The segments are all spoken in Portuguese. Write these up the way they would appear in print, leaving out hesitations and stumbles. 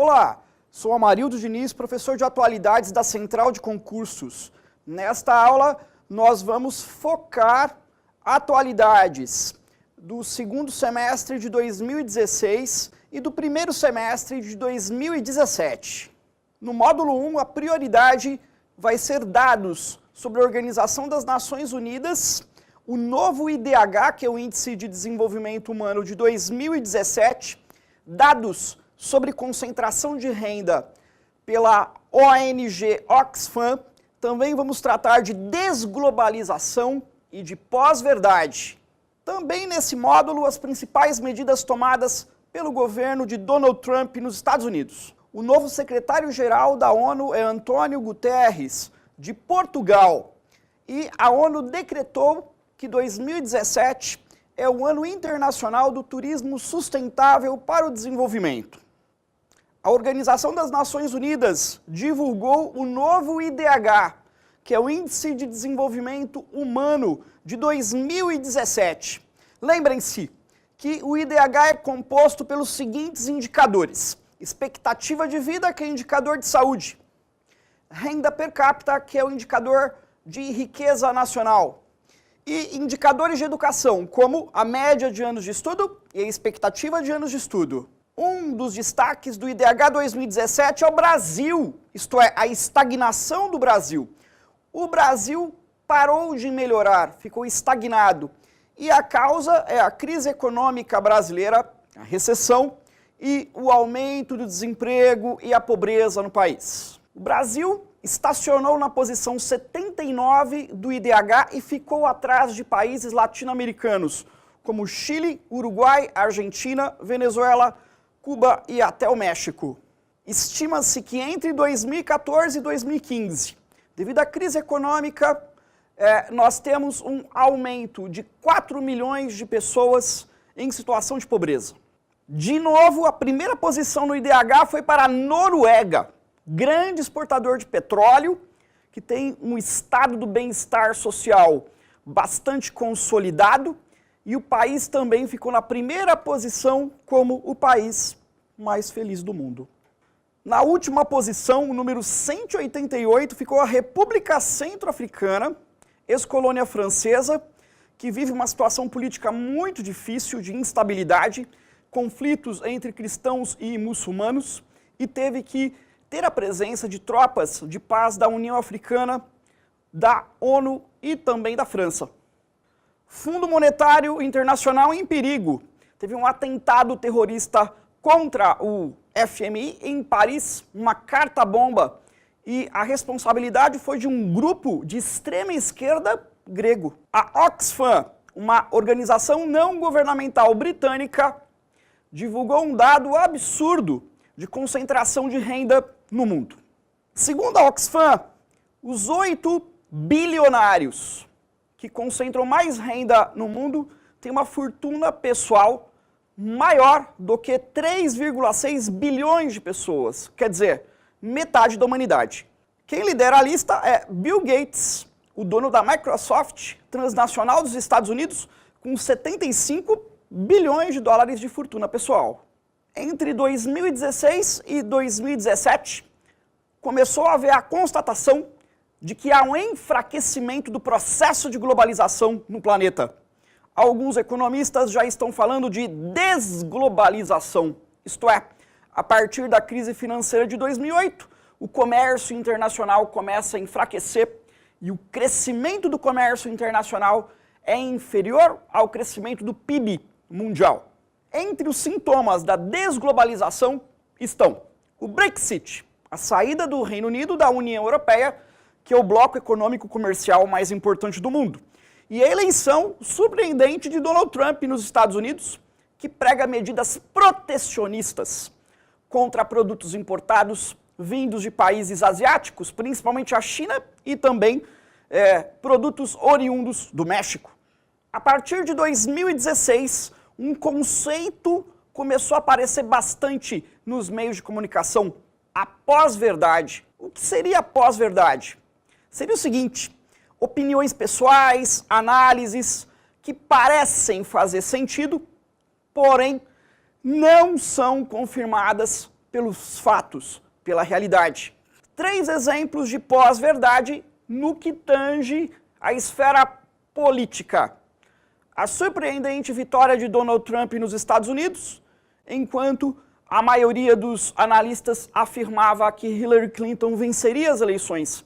Olá, sou Amarildo Diniz, professor de atualidades da Central de Concursos. Nesta aula, nós vamos focar atualidades do segundo semestre de 2016 e do primeiro semestre de 2017. No módulo 1, a prioridade vai ser dados sobre a Organização das Nações Unidas, o novo IDH, que é o Índice de Desenvolvimento Humano de 2017, dados sobre concentração de renda pela ONG Oxfam. Também vamos tratar de desglobalização e de pós-verdade. Também nesse módulo, as principais medidas tomadas pelo governo de Donald Trump nos Estados Unidos. O novo secretário-geral da ONU é Antônio Guterres, de Portugal. E a ONU decretou que 2017 é o Ano Internacional do Turismo Sustentável para o Desenvolvimento. A Organização das Nações Unidas divulgou o novo IDH, que é o Índice de Desenvolvimento Humano de 2017. Lembrem-se que o IDH é composto pelos seguintes indicadores: expectativa de vida, que é indicador de saúde; renda per capita, que é o indicador de riqueza nacional; e indicadores de educação, como a média de anos de estudo e a expectativa de anos de estudo. Um dos destaques do IDH 2017 é o Brasil, isto é, a estagnação do Brasil. O Brasil parou de melhorar, ficou estagnado. E a causa é a crise econômica brasileira, a recessão e o aumento do desemprego e a pobreza no país. O Brasil estacionou na posição 79 do IDH e ficou atrás de países latino-americanos, como Chile, Uruguai, Argentina, Venezuela, Cuba e até o México. Estima-se que entre 2014 e 2015, devido à crise econômica, nós temos um aumento de 4 milhões de pessoas em situação de pobreza. De novo, a primeira posição no IDH foi para a Noruega, grande exportador de petróleo, que tem um estado do bem-estar social bastante consolidado, e o país também ficou na primeira posição como o país mais feliz do mundo. Na última posição, o número 188, ficou a República Centro-Africana, ex-colônia francesa, que vive uma situação política muito difícil, de instabilidade, conflitos entre cristãos e muçulmanos, e teve que ter a presença de tropas de paz da União Africana, da ONU e também da França. Fundo Monetário Internacional em perigo. Teve um atentado terrorista contra o FMI em Paris, uma carta-bomba, e a responsabilidade foi de um grupo de extrema esquerda grego. A Oxfam, uma organização não governamental britânica, divulgou um dado absurdo de concentração de renda no mundo. Segundo a Oxfam, os 8 bilionários que concentram mais renda no mundo têm uma fortuna pessoal maior do que 3,6 bilhões de pessoas, quer dizer, metade da humanidade. Quem lidera a lista é Bill Gates, o dono da Microsoft, transnacional dos Estados Unidos, com 75 bilhões de dólares de fortuna pessoal. Entre 2016 e 2017, começou a haver a constatação de que há um enfraquecimento do processo de globalização no planeta. Alguns economistas já estão falando de desglobalização, isto é, a partir da crise financeira de 2008, o comércio internacional começa a enfraquecer e o crescimento do comércio internacional é inferior ao crescimento do PIB mundial. Entre os sintomas da desglobalização estão o Brexit, a saída do Reino Unido da União Europeia, que é o bloco econômico comercial mais importante do mundo, e a eleição surpreendente de Donald Trump nos Estados Unidos, que prega medidas protecionistas contra produtos importados vindos de países asiáticos, principalmente a China, e também produtos oriundos do México. A partir de 2016, um conceito começou a aparecer bastante nos meios de comunicação: a pós-verdade. O que seria a pós-verdade? Seria o seguinte: opiniões pessoais, análises que parecem fazer sentido, porém não são confirmadas pelos fatos, pela realidade. 3 exemplos de pós-verdade no que tange a esfera política. A surpreendente vitória de Donald Trump nos Estados Unidos, enquanto a maioria dos analistas afirmava que Hillary Clinton venceria as eleições.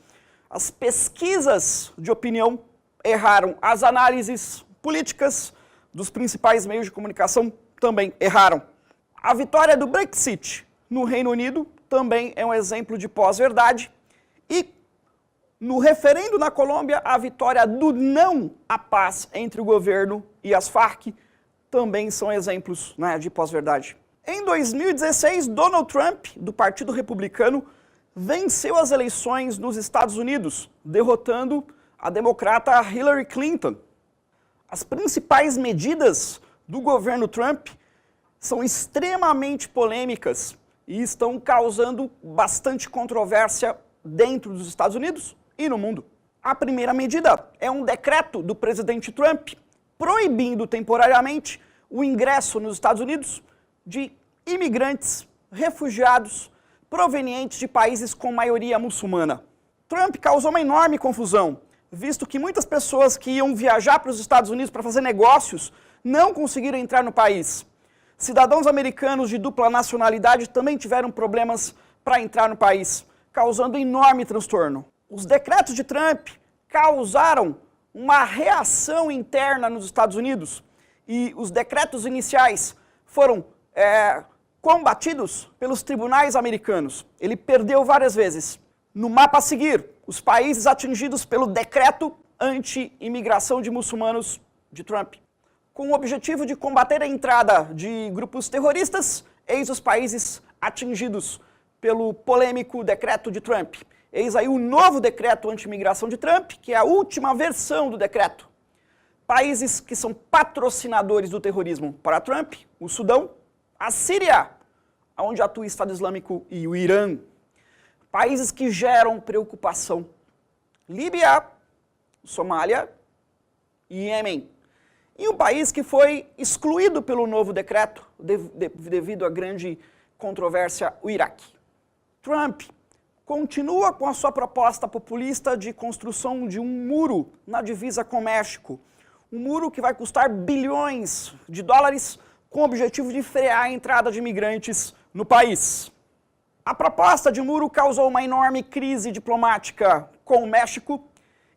As pesquisas de opinião erraram, as análises políticas dos principais meios de comunicação também erraram. A vitória do Brexit no Reino Unido também é um exemplo de pós-verdade. E no referendo na Colômbia, a vitória do não à paz entre o governo e as Farc também são exemplos, né, de pós-verdade. Em 2016, Donald Trump, do Partido Republicano, venceu as eleições nos Estados Unidos, derrotando a democrata Hillary Clinton. As principais medidas do governo Trump são extremamente polêmicas e estão causando bastante controvérsia dentro dos Estados Unidos e no mundo. A primeira medida é um decreto do presidente Trump proibindo temporariamente o ingresso nos Estados Unidos de imigrantes, refugiados, provenientes de países com maioria muçulmana. Trump causou uma enorme confusão, visto que muitas pessoas que iam viajar para os Estados Unidos para fazer negócios não conseguiram entrar no país. Cidadãos americanos de dupla nacionalidade também tiveram problemas para entrar no país, causando enorme transtorno. Os decretos de Trump causaram uma reação interna nos Estados Unidos e os decretos iniciais foram combatidos pelos tribunais americanos. Ele perdeu várias vezes. No mapa a seguir, os países atingidos pelo decreto anti-imigração de muçulmanos de Trump. Com o objetivo de combater a entrada de grupos terroristas, eis os países atingidos pelo polêmico decreto de Trump. Eis aí o novo decreto anti-imigração de Trump, que é a última versão do decreto. Países que são patrocinadores do terrorismo para Trump: o Sudão, a Síria, onde atua o Estado Islâmico, e o Irã. Países que geram preocupação: Líbia, Somália e Iêmen. E um país que foi excluído pelo novo decreto devido à grande controvérsia: o Iraque. Trump continua com a sua proposta populista de construção de um muro na divisa com o México. Um muro que vai custar bilhões de dólares com o objetivo de frear a entrada de imigrantes no país. A proposta de muro causou uma enorme crise diplomática com o México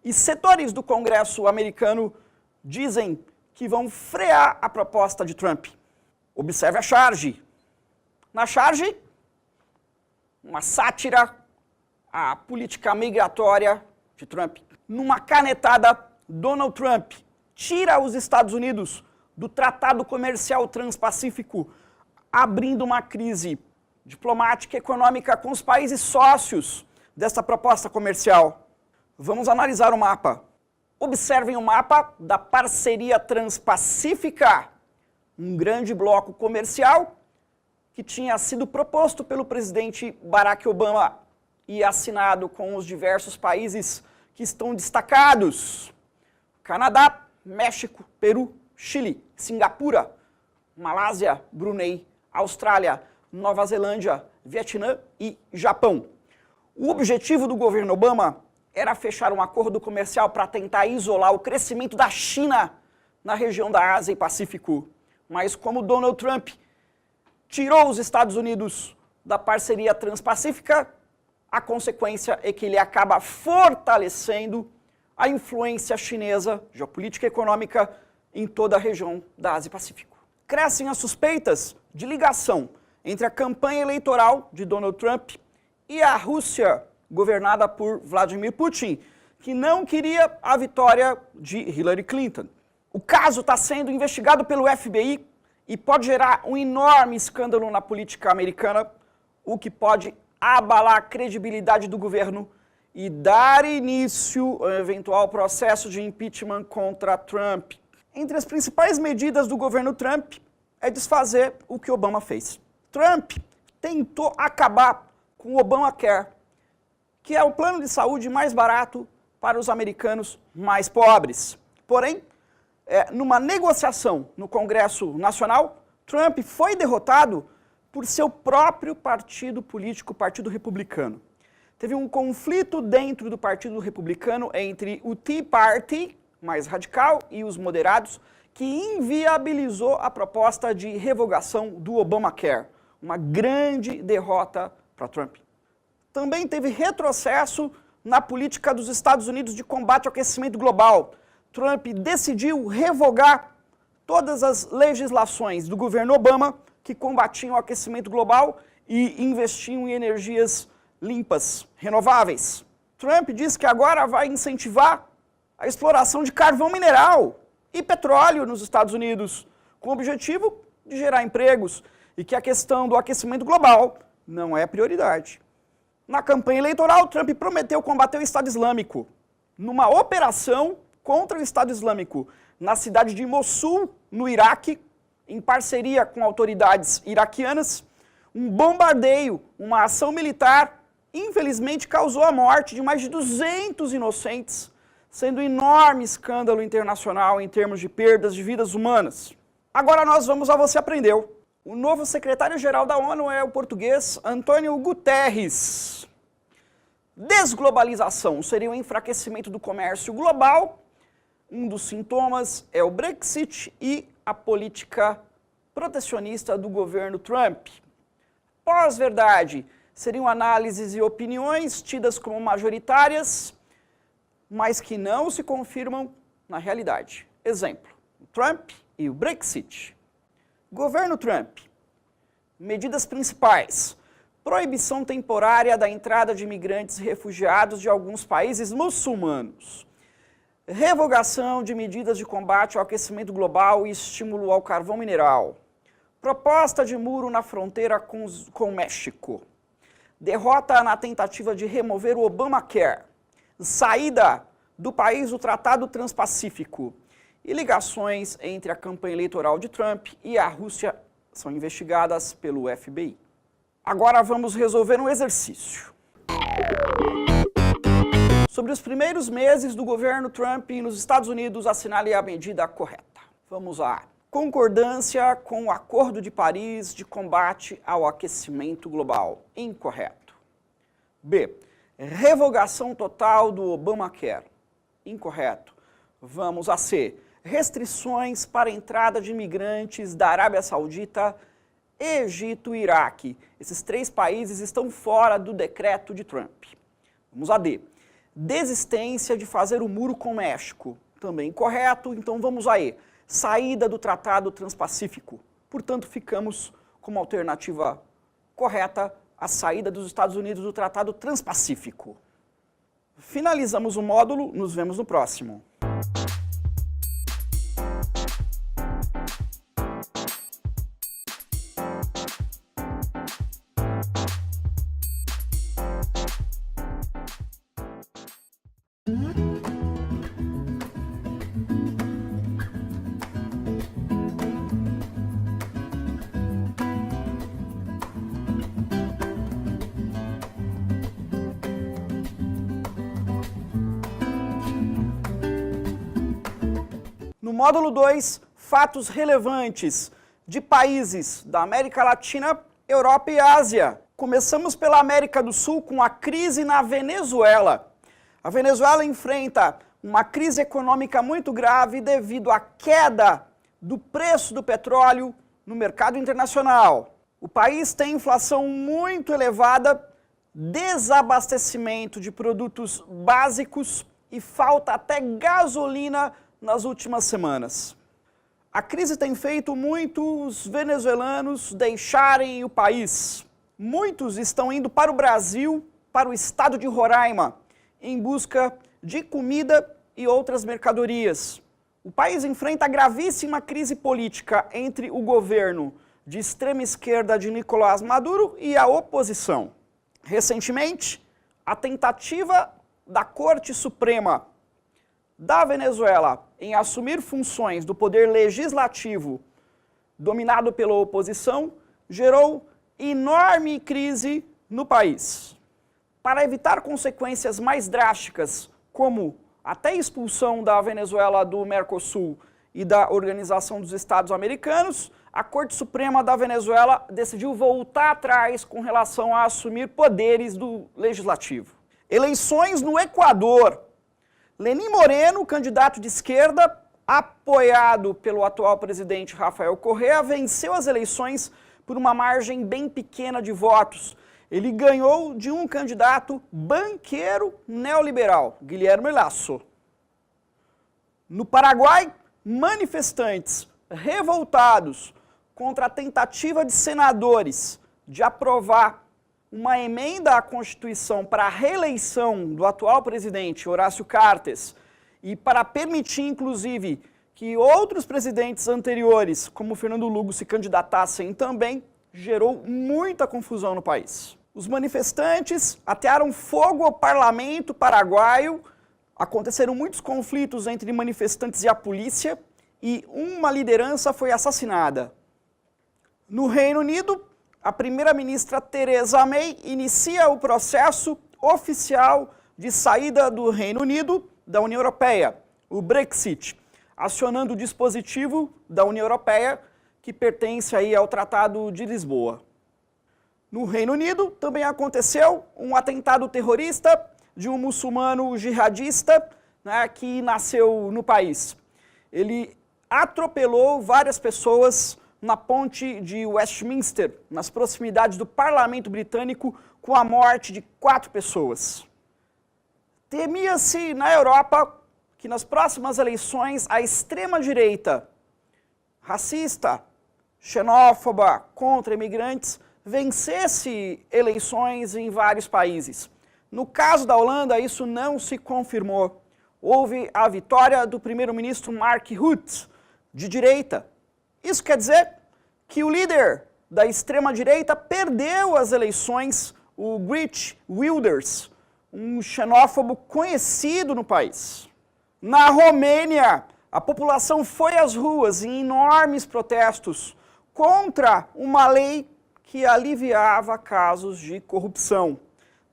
e setores do Congresso americano dizem que vão frear a proposta de Trump. Observe a charge. Na charge, uma sátira à política migratória de Trump. Numa canetada, Donald Trump tira os Estados Unidos do Tratado Comercial Transpacífico, abrindo uma crise diplomática e econômica com os países sócios dessa proposta comercial. Vamos analisar o mapa. Observem o mapa da Parceria Transpacífica, um grande bloco comercial que tinha sido proposto pelo presidente Barack Obama e assinado com os diversos países que estão destacados: Canadá, México, Peru, Chile, Singapura, Malásia, Brunei, Austrália, Nova Zelândia, Vietnã e Japão. O objetivo do governo Obama era fechar um acordo comercial para tentar isolar o crescimento da China na região da Ásia e Pacífico. Mas como Donald Trump tirou os Estados Unidos da parceria transpacífica, a consequência é que ele acaba fortalecendo a influência chinesa, geopolítica e econômica, em toda a região da Ásia e Pacífico. Crescem as suspeitas de ligação entre a campanha eleitoral de Donald Trump e a Rússia, governada por Vladimir Putin, que não queria a vitória de Hillary Clinton. O caso está sendo investigado pelo FBI e pode gerar um enorme escândalo na política americana, o que pode abalar a credibilidade do governo e dar início ao eventual processo de impeachment contra Trump. Entre as principais medidas do governo Trump é desfazer o que Obama fez. Trump tentou acabar com o Obamacare, que é o plano de saúde mais barato para os americanos mais pobres. Porém, numa negociação no Congresso Nacional, Trump foi derrotado por seu próprio partido político, o Partido Republicano. Teve um conflito dentro do Partido Republicano entre o Tea Party, mais radical, e os moderados, que inviabilizou a proposta de revogação do Obamacare, uma grande derrota para Trump. Também teve retrocesso na política dos Estados Unidos de combate ao aquecimento global. Trump decidiu revogar todas as legislações do governo Obama que combatiam o aquecimento global e investiam em energias limpas, renováveis. Trump diz que agora vai incentivar a exploração de carvão mineral e petróleo nos Estados Unidos, com o objetivo de gerar empregos, e que a questão do aquecimento global não é prioridade. Na campanha eleitoral, Trump prometeu combater o Estado Islâmico, numa operação contra o Estado Islâmico na cidade de Mossul, no Iraque, em parceria com autoridades iraquianas. Um bombardeio, uma ação militar, infelizmente causou a morte de mais de 200 inocentes, sendo um enorme escândalo internacional em termos de perdas de vidas humanas. Agora nós vamos ao Você Aprendeu. O novo secretário-geral da ONU é o português Antônio Guterres. Desglobalização seria o enfraquecimento do comércio global. Um dos sintomas é o Brexit e a política protecionista do governo Trump. Pós-verdade seriam análises e opiniões tidas como majoritárias, mas que não se confirmam na realidade. Exemplo, Trump e o Brexit. Governo Trump. Medidas principais. Proibição temporária da entrada de imigrantes e refugiados de alguns países muçulmanos. Revogação de medidas de combate ao aquecimento global e estímulo ao carvão mineral. Proposta de muro na fronteira com o México. Derrota na tentativa de remover o Obamacare. Saída do país do Tratado Transpacífico. E ligações entre a campanha eleitoral de Trump e a Rússia são investigadas pelo FBI. Agora vamos resolver um exercício. Sobre os primeiros meses do governo Trump nos Estados Unidos, assinale a medida correta. Vamos lá. Concordância com o Acordo de Paris de combate ao aquecimento global. Incorreto. B. Revogação total do Obamacare. Incorreto. Vamos a C. Restrições para a entrada de imigrantes da Arábia Saudita, Egito e Iraque. Esses 3 países estão fora do decreto de Trump. Vamos a D. Desistência de fazer o muro com o México. Também incorreto, então vamos a E. Saída do Tratado Transpacífico. Portanto, ficamos como alternativa correta a saída dos Estados Unidos do Tratado Transpacífico. Finalizamos o módulo, nos vemos no próximo. No módulo 2, fatos relevantes de países da América Latina, Europa e Ásia. Começamos pela América do Sul com a crise na Venezuela. A Venezuela enfrenta uma crise econômica muito grave devido à queda do preço do petróleo no mercado internacional. O país tem inflação muito elevada, desabastecimento de produtos básicos e falta até gasolina nas últimas semanas. A crise tem feito muitos venezuelanos deixarem o país. Muitos estão indo para o Brasil, para o estado de Roraima, em busca de comida e outras mercadorias. O país enfrenta gravíssima crise política entre o governo de extrema esquerda de Nicolás Maduro e a oposição. Recentemente, a tentativa da Corte Suprema da Venezuela em assumir funções do poder legislativo dominado pela oposição gerou enorme crise no país. Para evitar consequências mais drásticas, como até expulsão da Venezuela do Mercosul e da Organização dos Estados Americanos, a Corte Suprema da Venezuela decidiu voltar atrás com relação a assumir poderes do Legislativo. Eleições no Equador. Lenín Moreno, candidato de esquerda, apoiado pelo atual presidente Rafael Correa, venceu as eleições por uma margem bem pequena de votos. Ele ganhou de um candidato banqueiro neoliberal, Guilherme Lasso. No Paraguai, manifestantes revoltados contra a tentativa de senadores de aprovar uma emenda à Constituição para a reeleição do atual presidente Horácio Cartes e para permitir, inclusive, que outros presidentes anteriores, como Fernando Lugo, se candidatassem também, gerou muita confusão no país. Os manifestantes atearam fogo ao parlamento paraguaio, aconteceram muitos conflitos entre manifestantes e a polícia e uma liderança foi assassinada. No Reino Unido, a primeira-ministra Theresa May inicia o processo oficial de saída do Reino Unido da União Europeia, o Brexit, acionando o dispositivo da União Europeia que pertence aí ao Tratado de Lisboa. No Reino Unido também aconteceu um atentado terrorista de um muçulmano jihadista, né, que nasceu no país. Ele atropelou várias pessoas na ponte de Westminster, nas proximidades do Parlamento Britânico, com a morte de 4 pessoas. Temia-se na Europa que nas próximas eleições a extrema-direita, racista, xenófoba, contra imigrantes, vencesse eleições em vários países. No caso da Holanda, isso não se confirmou. Houve a vitória do primeiro-ministro Mark Rutte, de direita. Isso quer dizer que o líder da extrema-direita perdeu as eleições, o Geert Wilders, um xenófobo conhecido no país. Na Romênia, a população foi às ruas em enormes protestos contra uma lei que aliviava casos de corrupção.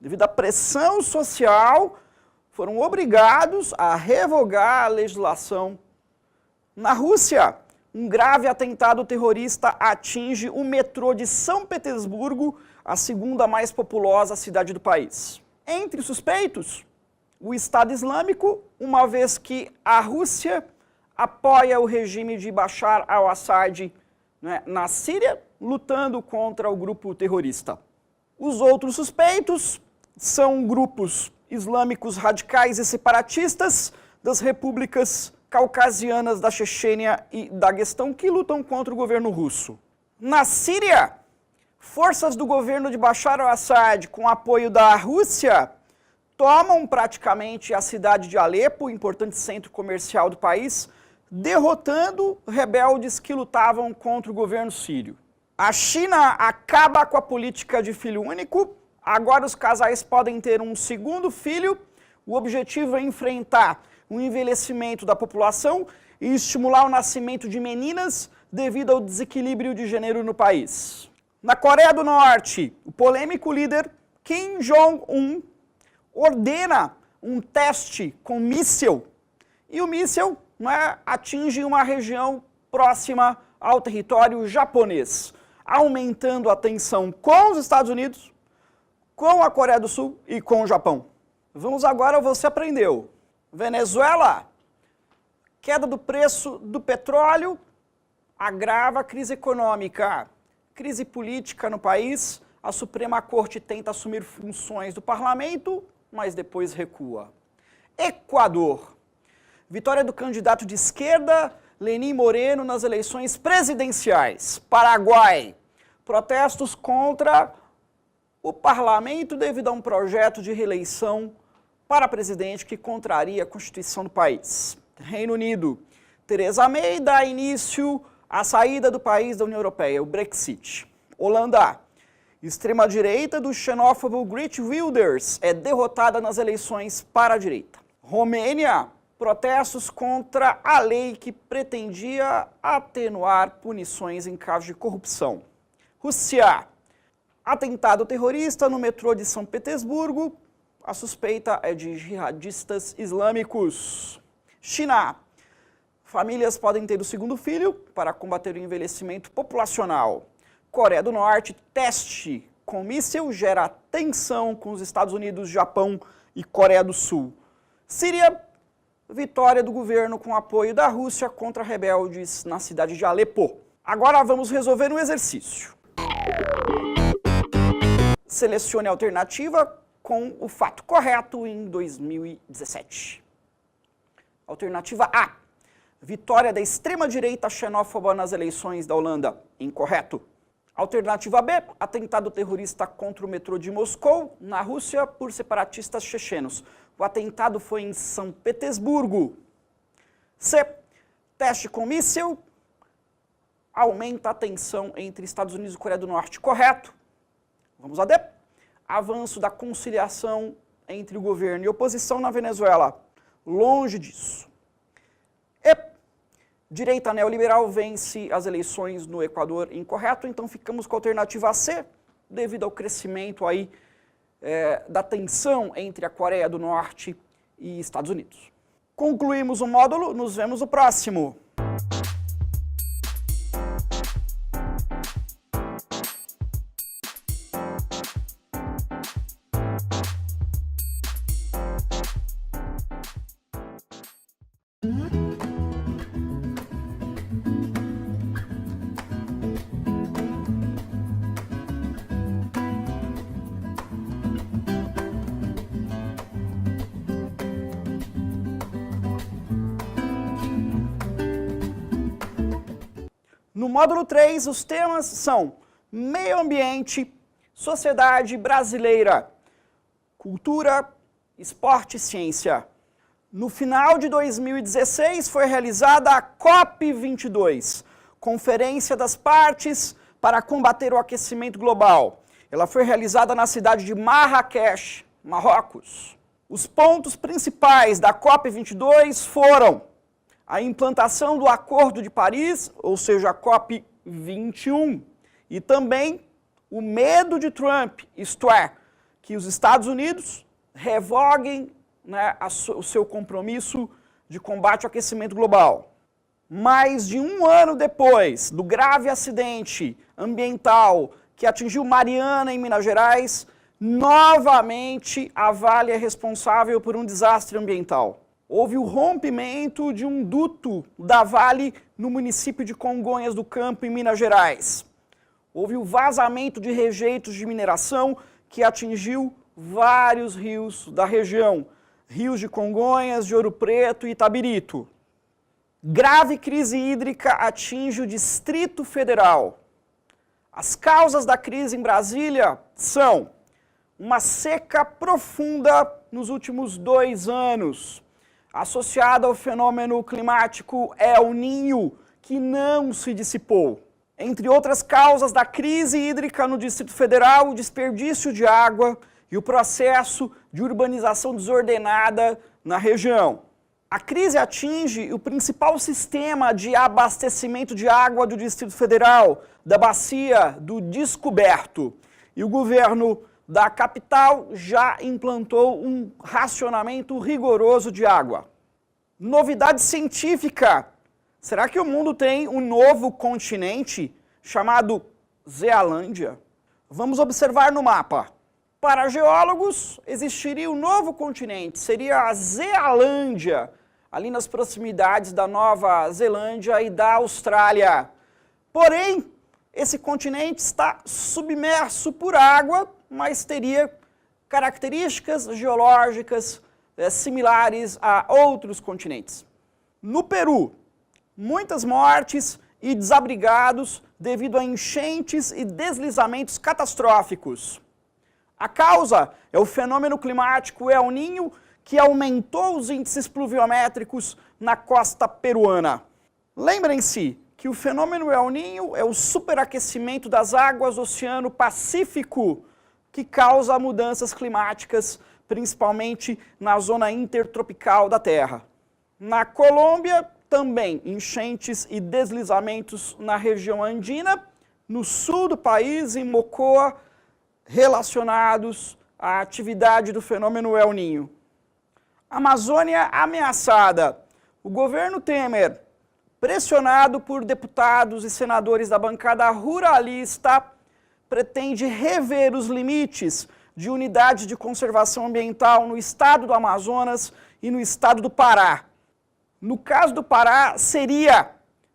Devido à pressão social, foram obrigados a revogar a legislação. Na Rússia, um grave atentado terrorista atinge o metrô de São Petersburgo, a segunda mais populosa cidade do país. Entre os suspeitos, o Estado Islâmico, uma vez que a Rússia apoia o regime de Bashar al-Assad, né, na Síria, lutando contra o grupo terrorista. Os outros suspeitos são grupos islâmicos radicais e separatistas das repúblicas caucasianas da Chechênia e Daguestão que lutam contra o governo russo. Na Síria, forças do governo de Bashar al-Assad, com apoio da Rússia, tomam praticamente a cidade de Alepo, importante centro comercial do país, derrotando rebeldes que lutavam contra o governo sírio. A China acaba com a política de filho único, agora os casais podem ter um segundo filho. O objetivo é enfrentar o envelhecimento da população e estimular o nascimento de meninas devido ao desequilíbrio de gênero no país. Na Coreia do Norte, o polêmico líder Kim Jong-un ordena um teste com míssil e o míssil, né, atinge uma região próxima ao território japonês, aumentando a tensão com os Estados Unidos, com a Coreia do Sul e com o Japão. Vamos agora ao Você Aprendeu. Venezuela, queda do preço do petróleo agrava a crise econômica, crise política no país. A Suprema Corte tenta assumir funções do parlamento, mas depois recua. Equador, vitória do candidato de esquerda, Lenín Moreno, nas eleições presidenciais. Paraguai, protestos contra o parlamento devido a um projeto de reeleição para presidente que contraria a Constituição do país. Reino Unido, Theresa May dá início à saída do país da União Europeia, o Brexit. Holanda, extrema-direita do xenófobo Geert Wilders é derrotada nas eleições para a direita. Romênia, protestos contra a lei que pretendia atenuar punições em casos de corrupção. Rússia, atentado terrorista no metrô de São Petersburgo. A suspeita é de jihadistas islâmicos. China, Famílias podem ter o segundo filho para combater o envelhecimento populacional. Coreia do Norte, teste com míssil gera tensão com os Estados Unidos, Japão e Coreia do Sul. Síria, vitória do governo com apoio da Rússia contra rebeldes na cidade de Alepo. Agora vamos resolver um exercício. Selecione a alternativa com o fato correto em 2017. Alternativa A. Vitória da extrema-direita xenófoba nas eleições da Holanda. Incorreto. Alternativa B. Atentado terrorista contra o metrô de Moscou, na Rússia, por separatistas chechenos. O atentado foi em São Petersburgo. C. Teste com míssil aumenta a tensão entre Estados Unidos e Coreia do Norte. Correto. Vamos a D. Avanço da conciliação entre o governo e a oposição na Venezuela. Longe disso. E. Direita neoliberal vence as eleições no Equador. Incorreto. Então ficamos com a alternativa C, devido ao crescimento aí da tensão entre a Coreia do Norte e Estados Unidos. Concluímos o módulo, nos vemos no próximo. No módulo 3, os temas são meio ambiente, sociedade brasileira, cultura, esporte e ciência. No final de 2016 foi realizada a COP22, Conferência das Partes para combater o aquecimento global. Ela foi realizada na cidade de Marrakech, Marrocos. Os pontos principais da COP22 foram a implantação do Acordo de Paris, ou seja, a COP21, e também o medo de Trump, isto é, que os Estados Unidos revoguem o seu compromisso de combate ao aquecimento global. Mais de um ano depois do grave acidente ambiental que atingiu Mariana, em Minas Gerais, novamente a Vale é responsável por um desastre ambiental. Houve o rompimento de um duto da Vale no município de Congonhas do Campo, em Minas Gerais. Houve o vazamento de rejeitos de mineração que atingiu vários rios da região. Rios de Congonhas, de Ouro Preto e Itabirito. Grave crise hídrica atinge o Distrito Federal. As causas da crise em Brasília são uma seca profunda nos últimos 2 anos, associada ao fenômeno climático El Niño, que não se dissipou. Entre outras causas da crise hídrica no Distrito Federal, o desperdício de água e o processo de urbanização desordenada na região. A crise atinge o principal sistema de abastecimento de água do Distrito Federal, da Bacia do Descoberto. E o governo da capital já implantou um racionamento rigoroso de água. Novidade científica. Será que o mundo tem um novo continente chamado Zealândia? Vamos observar no mapa. Para geólogos, existiria um novo continente, seria a Zealândia, ali nas proximidades da Nova Zelândia e da Austrália. Porém, esse continente está submerso por água, mas teria características geológicas similares a outros continentes. No Peru, muitas mortes e desabrigados devido a enchentes e deslizamentos catastróficos. A causa é o fenômeno climático El Niño, que aumentou os índices pluviométricos na costa peruana. Lembrem-se que o fenômeno El Niño é o superaquecimento das águas do Oceano Pacífico, que causa mudanças climáticas, principalmente na zona intertropical da Terra. Na Colômbia, também enchentes e deslizamentos na região andina, no sul do país, em Mocoa, relacionados à atividade do fenômeno El Niño. Amazônia ameaçada. O governo Temer pressionado por deputados e senadores da bancada ruralista, pretende rever os limites de unidade de conservação ambiental no estado do Amazonas e no estado do Pará. No caso do Pará, seria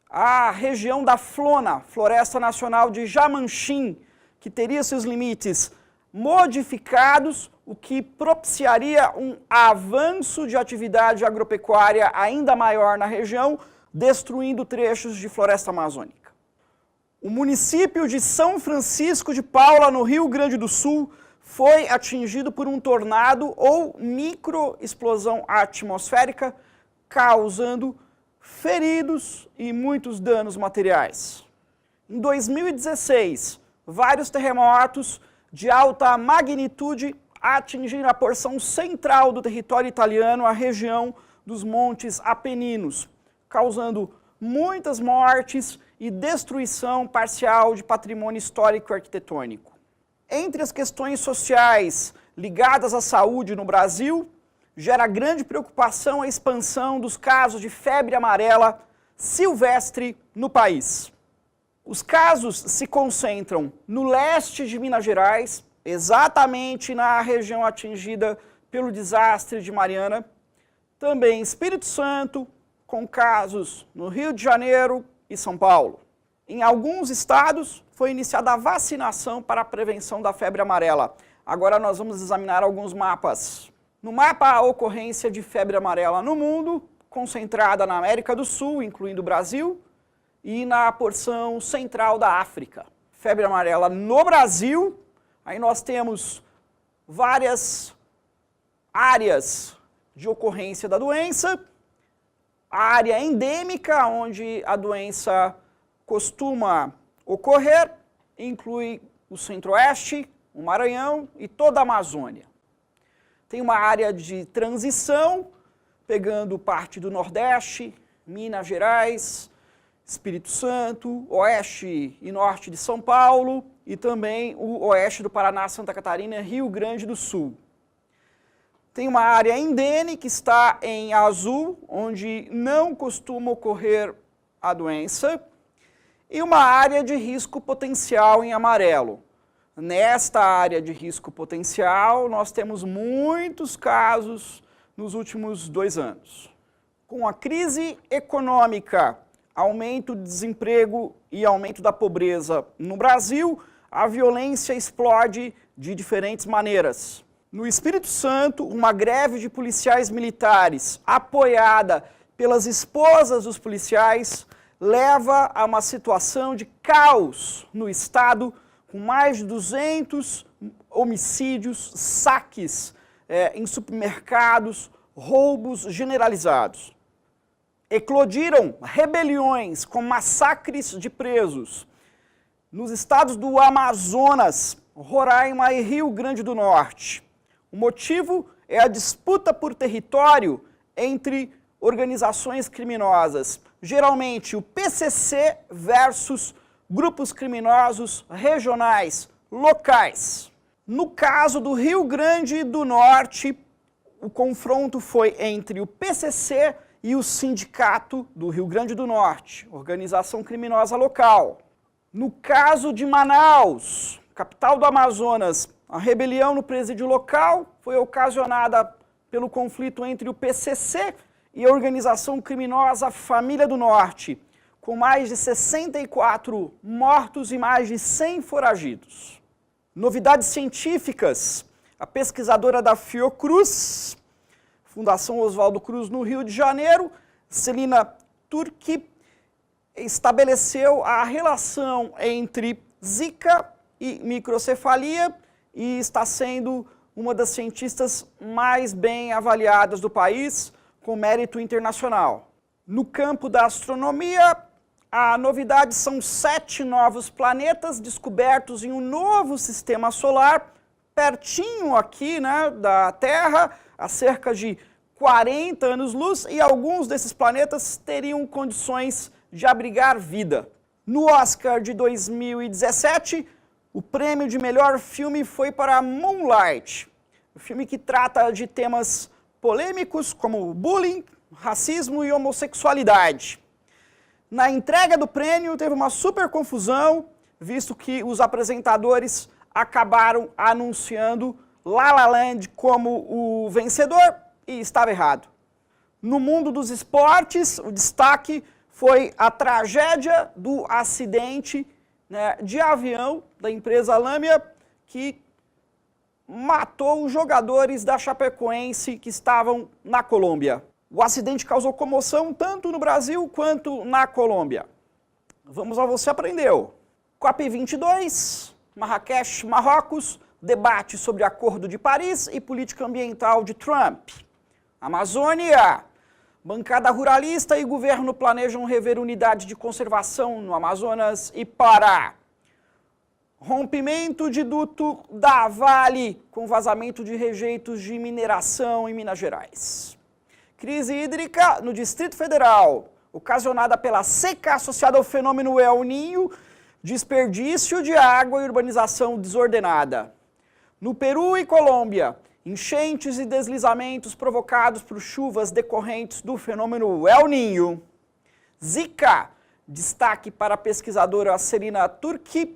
a região da Flona, Floresta Nacional de Jamanchim, que teria seus limites modificados, o que propiciaria um avanço de atividade agropecuária ainda maior na região, destruindo trechos de floresta amazônica. O município de São Francisco de Paula, no Rio Grande do Sul, foi atingido por um tornado ou microexplosão atmosférica, causando feridos e muitos danos materiais. Em 2016, vários terremotos de alta magnitude atingiram a porção central do território italiano, a região dos Montes Apeninos, causando muitas mortes e destruição parcial de patrimônio histórico e arquitetônico. Entre as questões sociais ligadas à saúde no Brasil, gera grande preocupação a expansão dos casos de febre amarela silvestre no país. Os casos se concentram no leste de Minas Gerais, exatamente na região atingida pelo desastre de Mariana, também em Espírito Santo, com casos no Rio de Janeiro e São Paulo. Em alguns estados foi iniciada a vacinação para a prevenção da febre amarela. Agora nós vamos examinar alguns mapas. No mapa, a ocorrência de febre amarela no mundo, concentrada na América do Sul, incluindo o Brasil, e na porção central da África. Febre amarela no Brasil, aí nós temos várias áreas de ocorrência da doença. A área endêmica, onde a doença costuma ocorrer, inclui o Centro-Oeste, o Maranhão e toda a Amazônia. Tem uma área de transição, pegando parte do Nordeste, Minas Gerais, Espírito Santo, Oeste e Norte de São Paulo e também o Oeste do Paraná, Santa Catarina e Rio Grande do Sul. Tem uma área indene que está em azul, onde não costuma ocorrer a doença, e uma área de risco potencial em amarelo. Nesta área de risco potencial, nós temos muitos casos nos últimos 2 anos. Com a crise econômica, aumento do desemprego e aumento da pobreza no Brasil, a violência explode de diferentes maneiras. No Espírito Santo, uma greve de policiais militares, apoiada pelas esposas dos policiais, leva a uma situação de caos no estado, com mais de 200 homicídios, saques em supermercados, roubos generalizados. Eclodiram rebeliões com massacres de presos nos estados do Amazonas, Roraima e Rio Grande do Norte. O motivo é a disputa por território entre organizações criminosas, geralmente o PCC versus grupos criminosos regionais, locais. No caso do Rio Grande do Norte, o confronto foi entre o PCC e o Sindicato do Rio Grande do Norte, organização criminosa local. No caso de Manaus, capital do Amazonas, a rebelião no presídio local foi ocasionada pelo conflito entre o PCC e a organização criminosa Família do Norte, com mais de 64 mortos e mais de 100 foragidos. Novidades científicas: a pesquisadora da Fiocruz, Fundação Oswaldo Cruz no Rio de Janeiro, Celina Turki, estabeleceu a relação entre Zika e microcefalia e está sendo uma das cientistas mais bem avaliadas do país, com mérito internacional. No campo da astronomia, a novidade são 7 novos planetas descobertos em um novo sistema solar, pertinho aqui, da Terra, a cerca de 40 anos-luz, e alguns desses planetas teriam condições de abrigar vida. No Oscar de 2017, o prêmio de melhor filme foi para Moonlight, um filme que trata de temas polêmicos como bullying, racismo e homossexualidade. Na entrega do prêmio teve uma super confusão, visto que os apresentadores acabaram anunciando La La Land como o vencedor e estava errado. No mundo dos esportes, o destaque foi a tragédia do acidente, né, de avião da empresa Lâmia, que matou os jogadores da Chapecoense que estavam na Colômbia. O acidente causou comoção tanto no Brasil quanto na Colômbia. Vamos ao Você Aprendeu. COP22, Marrakech, Marrocos, debate sobre Acordo de Paris e política ambiental de Trump. Amazônia, bancada ruralista e governo planejam rever unidade de conservação no Amazonas e Pará. Rompimento de duto da Vale com vazamento de rejeitos de mineração em Minas Gerais. Crise hídrica no Distrito Federal, ocasionada pela seca associada ao fenômeno El Niño, desperdício de água e urbanização desordenada. No Peru e Colômbia, enchentes e deslizamentos provocados por chuvas decorrentes do fenômeno El Niño. Zika, destaque para a pesquisadora Serina Turki,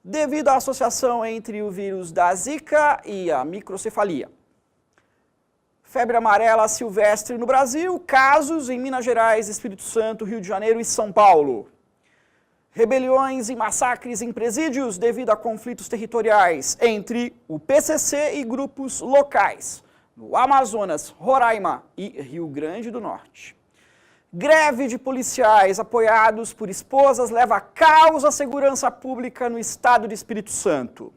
devido à associação entre o vírus da Zika e a microcefalia. Febre amarela silvestre no Brasil, casos em Minas Gerais, Espírito Santo, Rio de Janeiro e São Paulo. Rebeliões e massacres em presídios devido a conflitos territoriais entre o PCC e grupos locais, no Amazonas, Roraima e Rio Grande do Norte. Greve de policiais apoiados por esposas leva caos à segurança pública no estado de Espírito Santo.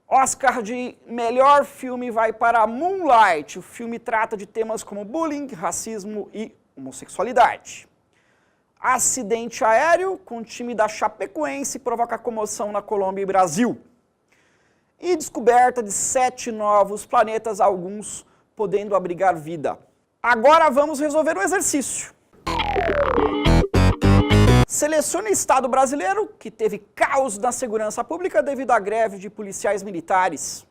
Oscar de melhor filme vai para Moonlight. O filme trata de temas como bullying, racismo e homossexualidade. Acidente aéreo com o time da Chapecoense provoca comoção na Colômbia e Brasil. E descoberta de 7 novos planetas, alguns podendo abrigar vida. Agora vamos resolver um exercício. Selecione o estado brasileiro que teve caos na segurança pública devido à greve de policiais militares.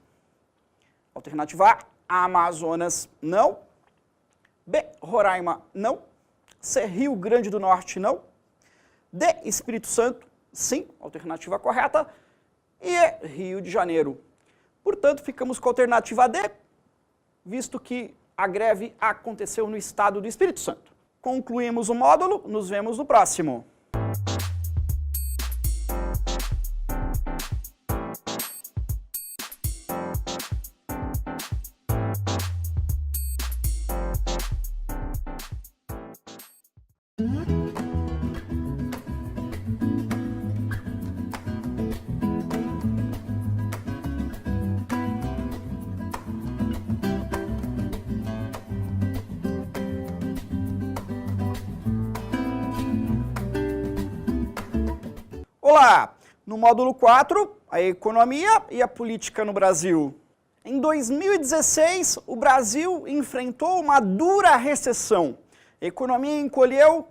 Alternativa A, Amazonas, não. B, Roraima, não. C, Rio Grande do Norte, não. D, Espírito Santo, sim, alternativa correta. E E, Rio de Janeiro. Portanto, ficamos com a alternativa D, visto que a greve aconteceu no estado do Espírito Santo. Concluímos o módulo, nos vemos no próximo. Olá! No módulo 4, a economia e a política no Brasil. Em 2016, o Brasil enfrentou uma dura recessão. A economia encolheu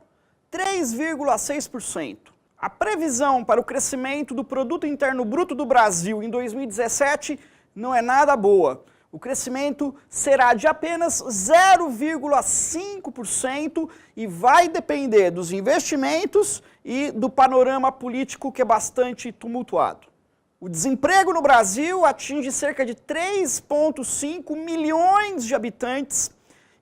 3,6%. A previsão para o crescimento do Produto Interno Bruto do Brasil em 2017 não é nada boa. O crescimento será de apenas 0,5% e vai depender dos investimentos e do panorama político que é bastante tumultuado. O desemprego no Brasil atinge cerca de 3,5 milhões de habitantes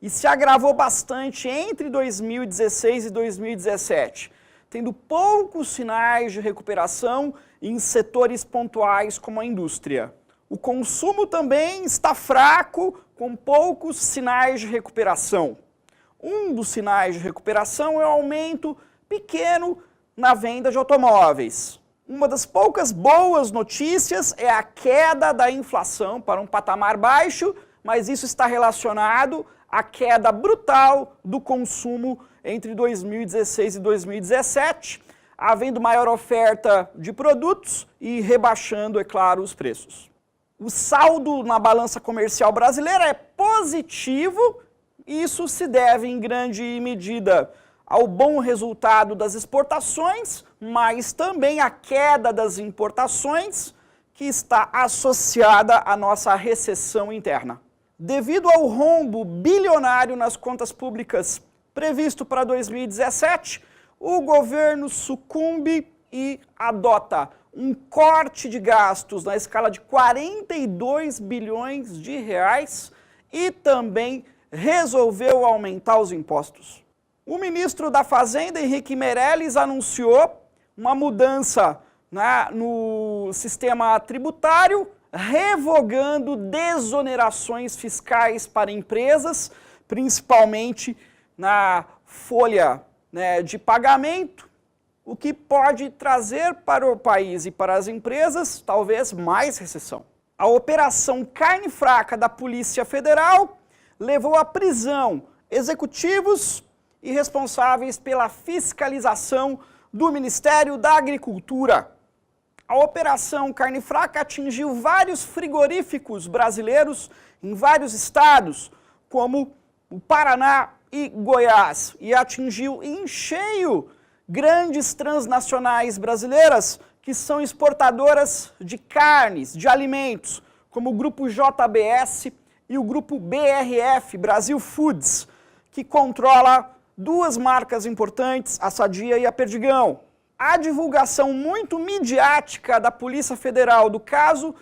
e se agravou bastante entre 2016 e 2017, tendo poucos sinais de recuperação em setores pontuais como a indústria. O consumo também está fraco, com poucos sinais de recuperação. Um dos sinais de recuperação é o aumento pequeno na venda de automóveis. Uma das poucas boas notícias é a queda da inflação para um patamar baixo, mas isso está relacionado à queda brutal do consumo entre 2016 e 2017, havendo maior oferta de produtos e rebaixando, é claro, os preços. O saldo na balança comercial brasileira é positivo, e isso se deve em grande medida ao bom resultado das exportações, mas também à queda das importações, que está associada à nossa recessão interna. Devido ao rombo bilionário nas contas públicas previsto para 2017, o governo sucumbe e adota um corte de gastos na escala de 42 bilhões de reais e também resolveu aumentar os impostos. O ministro da Fazenda, Henrique Meirelles, anunciou uma mudança no sistema tributário, revogando desonerações fiscais para empresas, principalmente na folha de pagamento, o que pode trazer para o país e para as empresas talvez mais recessão. A Operação Carne Fraca da Polícia Federal levou à prisão executivos e responsáveis pela fiscalização do Ministério da Agricultura. A Operação Carne Fraca atingiu vários frigoríficos brasileiros em vários estados, como o Paraná e Goiás, e atingiu em cheio grandes transnacionais brasileiras que são exportadoras de carnes, de alimentos, como o grupo JBS e o grupo BRF, Brasil Foods, que controla duas marcas importantes, a Sadia e a Perdigão. A divulgação muito midiática da Polícia Federal do caso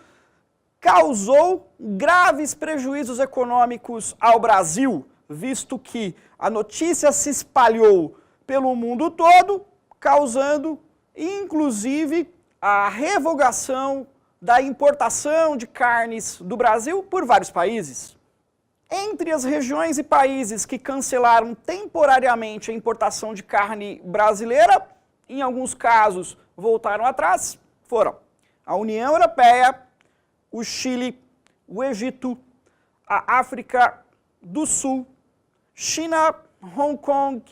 causou graves prejuízos econômicos ao Brasil, visto que a notícia se espalhou pelo mundo todo, causando, inclusive, a revogação da importação de carnes do Brasil por vários países. Entre as regiões e países que cancelaram temporariamente a importação de carne brasileira, em alguns casos voltaram atrás, foram a União Europeia, o Chile, o Egito, a África do Sul, China, Hong Kong,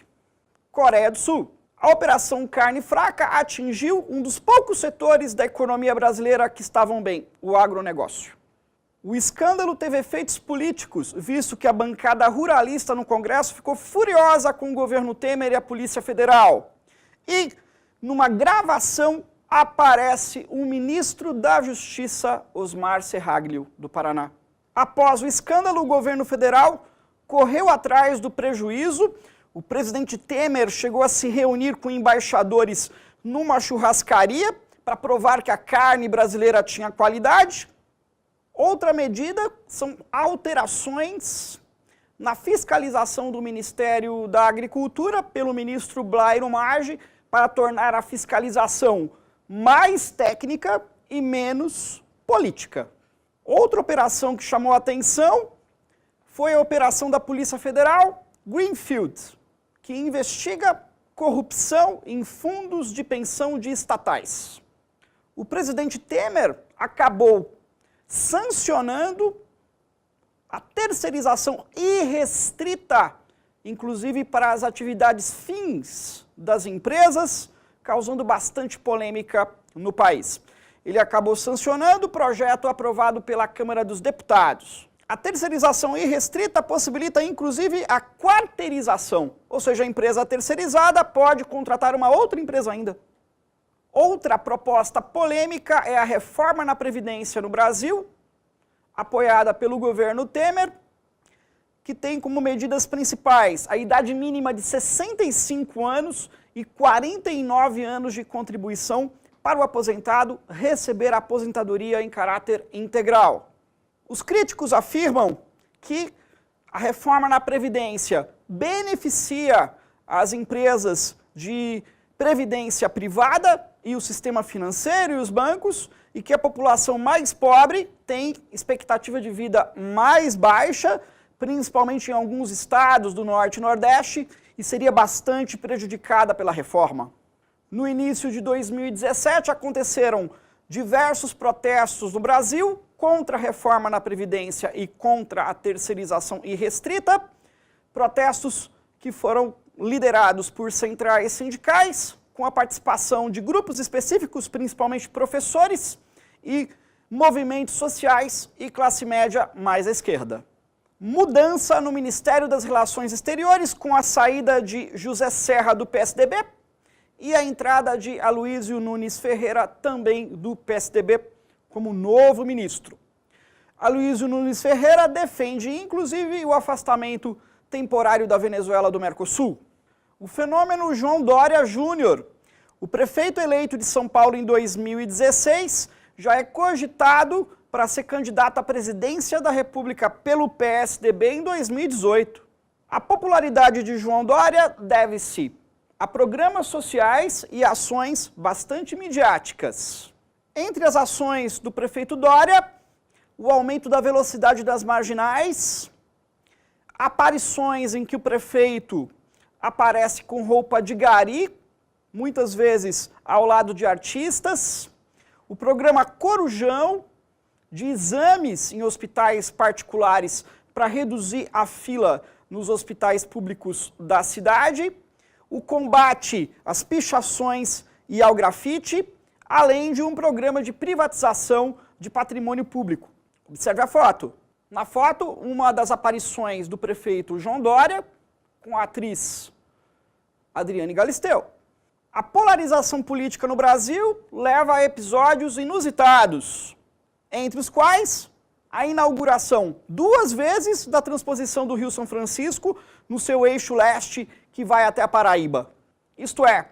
Coreia do Sul. A Operação Carne Fraca atingiu um dos poucos setores da economia brasileira que estavam bem, o agronegócio. O escândalo teve efeitos políticos, visto que a bancada ruralista no Congresso ficou furiosa com o governo Temer e a Polícia Federal. E, numa gravação, aparece o ministro da Justiça, Osmar Serraglio, do Paraná. Após o escândalo, o governo federal correu atrás do prejuízo. O presidente Temer chegou a se reunir com embaixadores numa churrascaria para provar que a carne brasileira tinha qualidade. Outra medida são alterações na fiscalização do Ministério da Agricultura pelo ministro Blairo Maggi para tornar a fiscalização mais técnica e menos política. Outra operação que chamou a atenção foi a operação da Polícia Federal Greenfield, que investiga corrupção em fundos de pensão de estatais. O presidente Temer acabou sancionando a terceirização irrestrita, inclusive para as atividades fins das empresas, causando bastante polêmica no país. Ele acabou sancionando o projeto aprovado pela Câmara dos Deputados. A terceirização irrestrita possibilita, inclusive, a quarteirização, ou seja, a empresa terceirizada pode contratar uma outra empresa ainda. Outra proposta polêmica é a reforma na Previdência no Brasil, apoiada pelo governo Temer, que tem como medidas principais a idade mínima de 65 anos e 49 anos de contribuição para o aposentado receber a aposentadoria em caráter integral. Os críticos afirmam que a reforma na Previdência beneficia as empresas de previdência privada e o sistema financeiro e os bancos, e que a população mais pobre tem expectativa de vida mais baixa, principalmente em alguns estados do Norte e Nordeste, e seria bastante prejudicada pela reforma. No início de 2017, aconteceram diversos protestos no Brasil contra a reforma na Previdência e contra a terceirização irrestrita, protestos que foram liderados por centrais sindicais, com a participação de grupos específicos, principalmente professores, e movimentos sociais e classe média mais à esquerda. Mudança no Ministério das Relações Exteriores, com a saída de José Serra do PSDB e a entrada de Aloysio Nunes Ferreira, também do PSDB, como novo ministro. Aloysio Nunes Ferreira defende, inclusive, o afastamento temporário da Venezuela do Mercosul. O fenômeno João Dória Júnior. O prefeito eleito de São Paulo em 2016 já é cogitado para ser candidato à presidência da República pelo PSDB em 2018. A popularidade de João Dória deve-se a programas sociais e ações bastante midiáticas. Entre as ações do prefeito Dória, o aumento da velocidade das marginais, aparições em que o prefeito aparece com roupa de gari, muitas vezes ao lado de artistas, o programa Corujão, de exames em hospitais particulares para reduzir a fila nos hospitais públicos da cidade, o combate às pichações e ao grafite, além de um programa de privatização de patrimônio público. Observe a foto. Na foto, uma das aparições do prefeito João Dória com a atriz Adriane Galisteu. A polarização política no Brasil leva a episódios inusitados, entre os quais a inauguração 2 vezes da transposição do Rio São Francisco no seu eixo leste que vai até a Paraíba. Isto é,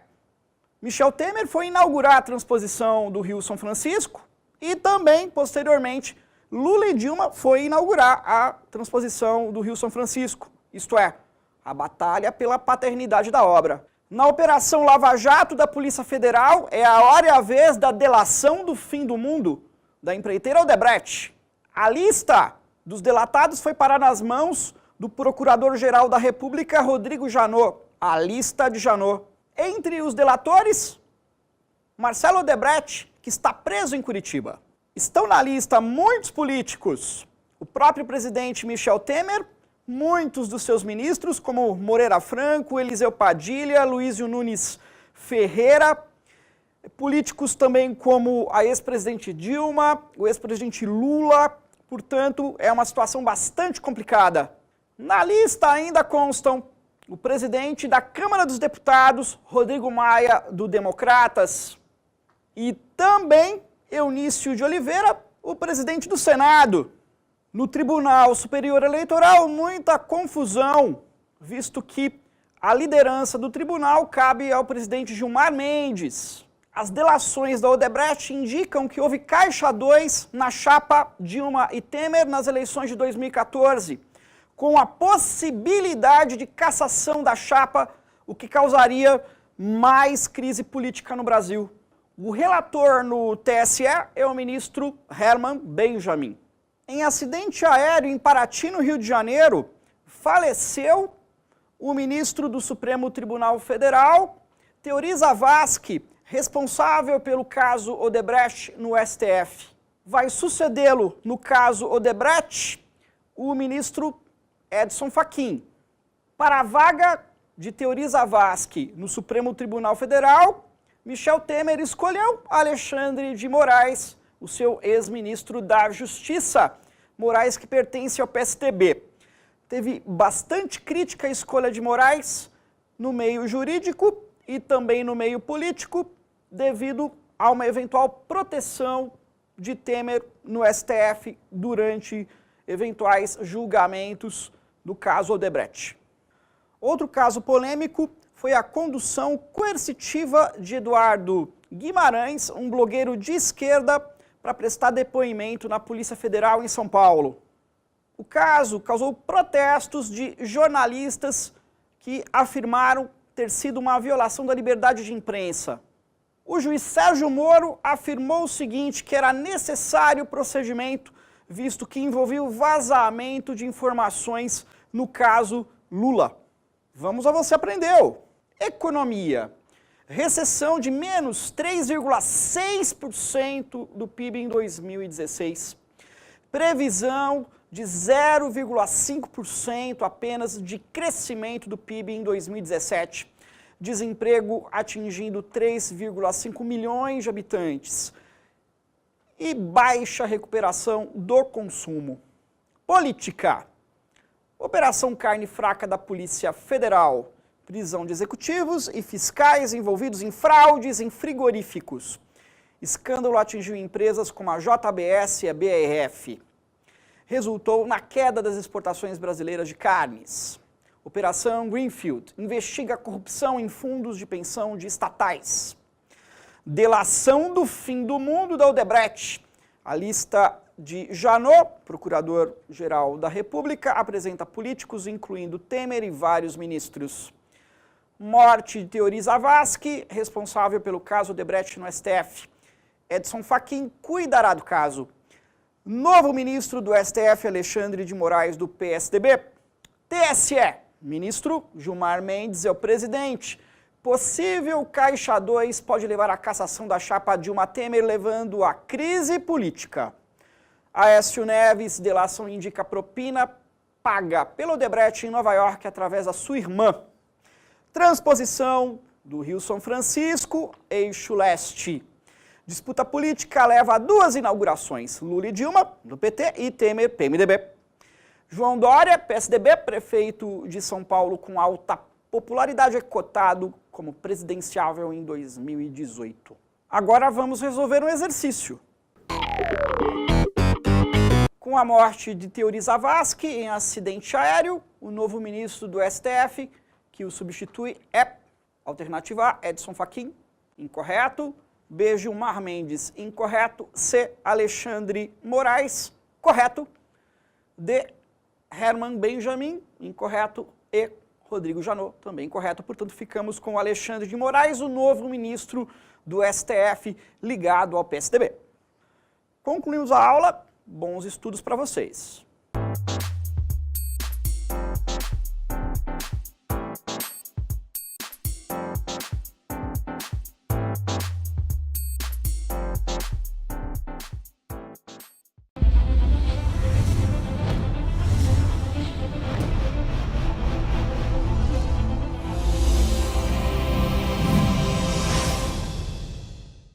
Michel Temer foi inaugurar a transposição do Rio São Francisco e também, posteriormente, Lula e Dilma foi inaugurar a transposição do Rio São Francisco, isto é, a batalha pela paternidade da obra. Na Operação Lava Jato da Polícia Federal, é a hora e a vez da delação do fim do mundo da empreiteira Odebrecht. A lista dos delatados foi parar nas mãos do Procurador-Geral da República, Rodrigo Janot, a lista de Janot. Entre os delatores, Marcelo Odebrecht, que está preso em Curitiba. Estão na lista muitos políticos, o próprio presidente Michel Temer, muitos dos seus ministros, como Moreira Franco, Eliseu Padilha, Luizio Nunes Ferreira, políticos também como a ex-presidente Dilma, o ex-presidente Lula, portanto, é uma situação bastante complicada. Na lista ainda constam o presidente da Câmara dos Deputados, Rodrigo Maia, do Democratas, e também Eunício de Oliveira, o presidente do Senado. No Tribunal Superior Eleitoral, muita confusão, visto que a liderança do tribunal cabe ao presidente Gilmar Mendes. As delações da Odebrecht indicam que houve caixa 2 na chapa Dilma e Temer nas eleições de 2014, com a possibilidade de cassação da chapa, o que causaria mais crise política no Brasil. O relator no TSE é o ministro Herman Benjamin. Em acidente aéreo em Paraty, no Rio de Janeiro, faleceu o ministro do Supremo Tribunal Federal, Teori Zavascki, responsável pelo caso Odebrecht no STF. Vai sucedê-lo no caso Odebrecht o ministro Edson Fachin. Para a vaga de Teori Zavascki no Supremo Tribunal Federal, Michel Temer escolheu Alexandre de Moraes, o seu ex-ministro da Justiça, Moraes que pertence ao PSDB. Teve bastante crítica à escolha de Moraes no meio jurídico e também no meio político, devido a uma eventual proteção de Temer no STF durante eventuais julgamentos do caso Odebrecht. Outro caso polêmico foi a condução coercitiva de Eduardo Guimarães, um blogueiro de esquerda, para prestar depoimento na Polícia Federal em São Paulo. O caso causou protestos de jornalistas que afirmaram ter sido uma violação da liberdade de imprensa. O juiz Sérgio Moro afirmou o seguinte, que era necessário o procedimento, visto que envolvia o vazamento de informações no caso Lula. Vamos ao Você Aprendeu. Economia. Recessão de menos 3,6% do PIB em 2016. Previsão de 0,5% apenas de crescimento do PIB em 2017. Desemprego atingindo 3,5 milhões de habitantes. E baixa recuperação do consumo. Política. Operação Carne Fraca da Polícia Federal. Prisão de executivos e fiscais envolvidos em fraudes em frigoríficos. Escândalo atingiu empresas como a JBS e a BRF. Resultou na queda das exportações brasileiras de carnes. Operação Greenfield investiga a corrupção em fundos de pensão de estatais. Delação do fim do mundo da Odebrecht. A lista de Janot, procurador-geral da República, apresenta políticos, incluindo Temer e vários ministros. Morte de Teori Zavascki, responsável pelo caso Odebrecht no STF. Edson Fachin cuidará do caso. Novo ministro do STF, Alexandre de Moraes, do PSDB. TSE, ministro Gilmar Mendes é o presidente. Possível Caixa 2 pode levar à cassação da chapa Dilma Temer, levando à crise política. Aécio Neves, delação indica propina paga pelo Odebrecht em Nova York através da sua irmã. Transposição do Rio São Francisco, eixo leste. Disputa política leva a 2 inaugurações, Lula e Dilma, do PT, e Temer, PMDB. João Dória, PSDB, prefeito de São Paulo com alta popularidade, é cotado como presidenciável em 2018. Agora vamos resolver um exercício. Com a morte de Teori Zavascki em acidente aéreo, o novo ministro do STF, que o substitui, é, alternativa A, Edson Fachin, incorreto. B, Gilmar Mendes, incorreto. C, Alexandre Moraes, correto. D, Herman Benjamin, incorreto. E, Rodrigo Janot, também correto. Portanto, ficamos com Alexandre de Moraes, o novo ministro do STF ligado ao PSDB. Concluímos a aula. Bons estudos para vocês.